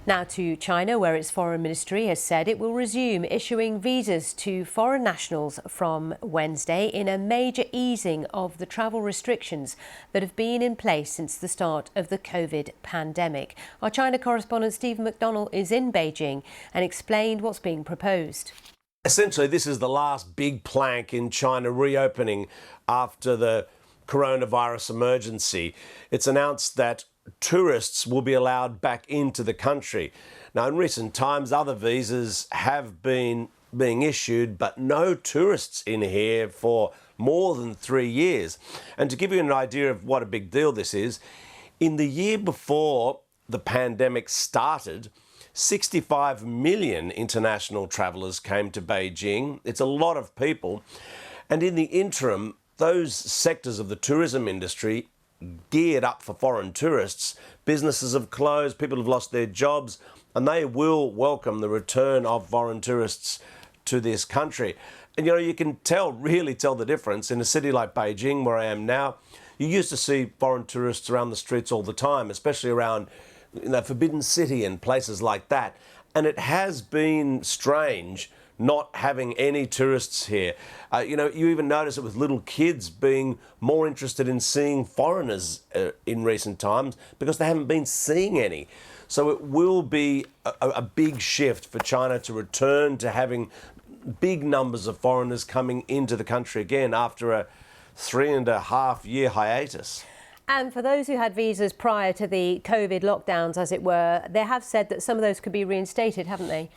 Now to China, where its foreign ministry has said it will resume issuing visas to foreign nationals from Wednesday in a major easing of the travel restrictions that have been in place since the start of the COVID pandemic. Our China correspondent Stephen McDonnell is in Beijing and explained what's being proposed. Essentially, this is the last big plank in China reopening after the coronavirus emergency. It's announced that tourists will be allowed back into the country. Now, in recent times, other visas have been being issued, but no tourists in here for more than 3 years. And to give you an idea of what a big deal this is, in the year before the pandemic started, 65 million international travellers came to Beijing. It's a lot of people. And in the interim, those sectors of the tourism industry geared up for foreign tourists. Businesses have closed, people have lost their jobs, and they will welcome the return of foreign tourists to this country. And you can really tell the difference in a city like Beijing, where I am now. You used to see foreign tourists around the streets all the time, especially around Forbidden City and places like that. And it has been strange not having any tourists here. You even notice it with little kids being more interested in seeing foreigners in recent times because they haven't been seeing any. So it will be a big shift for China to return to having big numbers of foreigners coming into the country again after a 3.5-year hiatus. And for those who had visas prior to the COVID lockdowns, as it were, they have said that some of those could be reinstated, haven't they?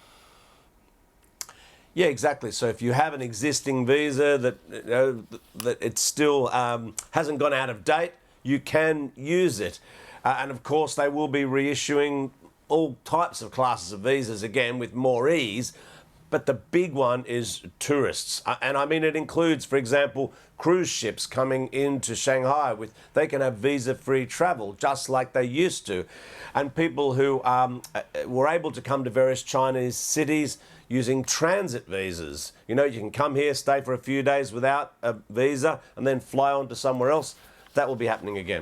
Yeah, exactly. So if you have an existing visa that it still hasn't gone out of date, you can use it. And of course, they will be reissuing all types of classes of visas again with more ease. But the big one is tourists. And I mean, it includes, for example, cruise ships coming into Shanghai. They can have visa-free travel, just like they used to. And people who were able to come to various Chinese cities using transit visas. You can come here, stay for a few days without a visa, and then fly on to somewhere else. That will be happening again.